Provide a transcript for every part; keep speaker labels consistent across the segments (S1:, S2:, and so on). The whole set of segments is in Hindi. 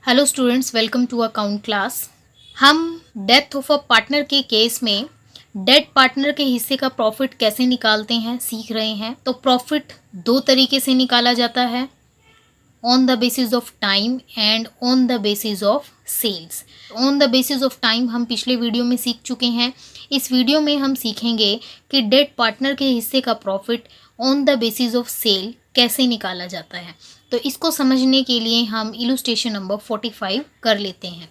S1: Hello students, welcome to account class. हम डेथ ऑफ अ पार्टनर के केस में डेड पार्टनर के हिस्से का प्रॉफिट कैसे निकालते हैं सीख रहे हैं। तो प्रॉफिट दो तरीके से निकाला जाता है, on the basis of time and on the basis of sales. On the basis of time हम पिछले वीडियो में सीख चुके हैं। इस वीडियो में हम सीखेंगे कि डेड पार्टनर के हिस्से का profit on the basis of sale कैसे निकाला जाता है। तो इसको समझने के लिए हम इलुस्ट्रेशन नंबर 45 कर लेते हैं।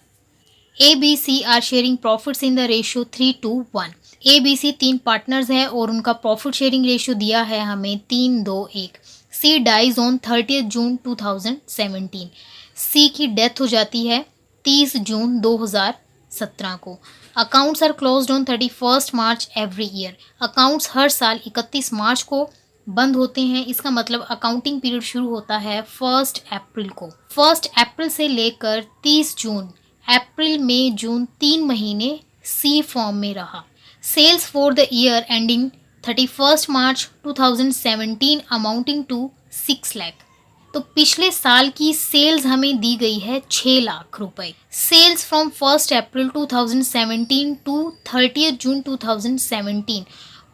S1: A B C are sharing profits in the ratio 3:1। A B C तीन पार्टनर्स हैं और उनका प्रॉफिट शेयरिंग रेशियो दिया है हमें 3:2:1। सी डाइज ऑन 30 जून 2017। सी की डेथ हो जाती है 30 जून 2017 को। Accounts are closed on 31 March every year. Accounts हर साल 31 मार्च को बंद होते हैं। इसका मतलब अकाउंटिंग पीरियड शुरू होता है 1 अप्रैल को। 1 अप्रैल से लेकर 30 जून, अप्रैल मई जून 3 महीने सी फॉर्म में रहा। Sales for the year ending 31 March 2017 amounting to 6 lakh. तो पिछले साल की सेल्स हमें दी गई है 6 लाख रुपए। सेल्स फ्रॉम 1 अप्रैल 2017 टू 30 जून 2017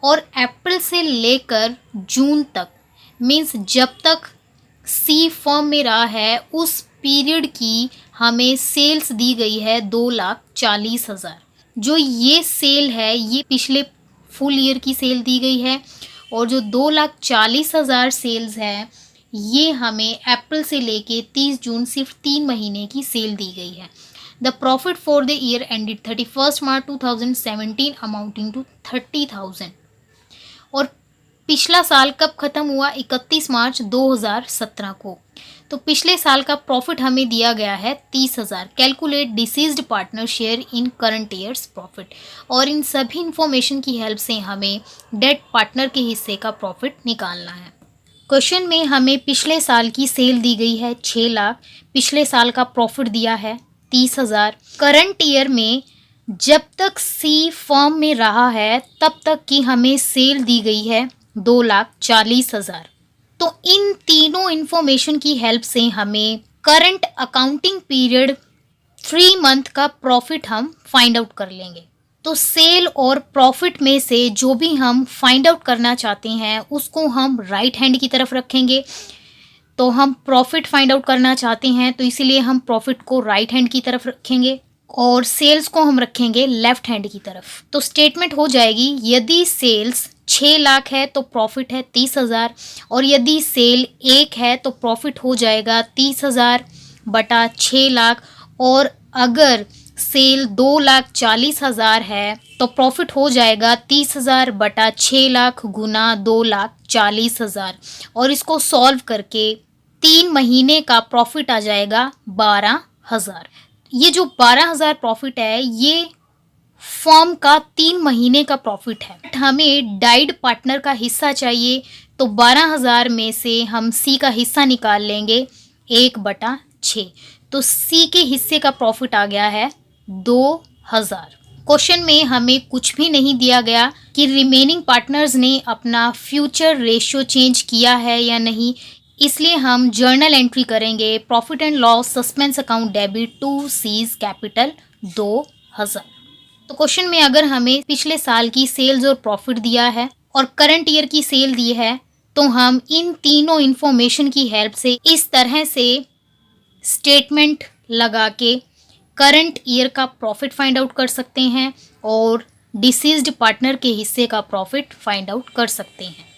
S1: और अप्रैल से लेकर जून तक, मीन्स जब तक सी फर्म में रहा है उस पीरियड की हमें सेल्स दी गई है 2,40,000। जो ये सेल है ये पिछले फुल ईयर की सेल दी गई है और जो 2,40,000 सेल्स है ये हमें अप्रैल से लेके 30 जून सिर्फ 3 महीने की सेल दी गई है। The profit for the year ended 31 March 2017 amounting to 30,000। और पिछला साल कब ख़त्म हुआ? 31 मार्च 2017 को। तो पिछले साल का प्रॉफिट हमें दिया गया है 30,000। Calculate deceased partner share in current years profit. और इन सभी इंफॉर्मेशन की हेल्प से हमें डेड पार्टनर के हिस्से का प्रॉफिट निकालना है। क्वेश्चन में हमें पिछले साल की सेल दी गई है 6 लाख, पिछले साल का प्रॉफिट दिया है 30,000। करंट ईयर में जब तक सी फर्म में रहा है तब तक की हमें सेल दी गई है 2,40,000। तो इन तीनों इंफॉर्मेशन की हेल्प से हमें करंट अकाउंटिंग पीरियड 3 मंथ का प्रॉफिट हम फाइंड आउट कर लेंगे। तो सेल और प्रॉफिट में से जो भी हम फाइंड आउट करना चाहते हैं उसको हम राइट हैंड की तरफ रखेंगे। तो हम प्रॉफिट फाइंड आउट करना चाहते हैं तो इसीलिए हम प्रॉफिट को राइट हैंड की तरफ रखेंगे और सेल्स को हम रखेंगे लेफ्ट हैंड की तरफ। तो स्टेटमेंट हो जाएगी, यदि सेल्स 6 लाख है तो प्रॉफिट है 30,000 और यदि सेल 1 है तो प्रॉफिट हो जाएगा 30,000 बटा 6 लाख। और अगर सेल 2,40,000 है तो प्रॉफिट हो जाएगा 30,000 बटा 6 लाख गुना 2,40,000। और इसको सॉल्व करके 3 महीने का प्रॉफिट आ जाएगा 12,000। ये जो 12,000 प्रॉफिट है ये फर्म का 3 महीने का प्रॉफिट है। हमें डाइड पार्टनर का हिस्सा चाहिए तो 12,000 में से हम सी का हिस्सा निकाल लेंगे 1/6। तो सी के हिस्से का प्रॉफिट आ गया है 2,000। क्वेश्चन में हमें कुछ भी नहीं दिया गया कि रिमेनिंग पार्टनर्स ने अपना फ्यूचर रेशियो चेंज किया है या नहीं, इसलिए हम जर्नल एंट्री करेंगे profit and loss suspense account debit to C's capital 2,000। तो क्वेश्चन में अगर हमें पिछले साल की सेल्स और प्रॉफिट दिया है और करंट ईयर की सेल दी है तो हम इन तीनों इंफॉर्मेशन की हेल्प से इस तरह से स्टेटमेंट लगा के करंट ईयर का प्रॉफिट फाइंड आउट कर सकते हैं और डिसीज्ड पार्टनर के हिस्से का प्रॉफिट फाइंड आउट कर सकते हैं।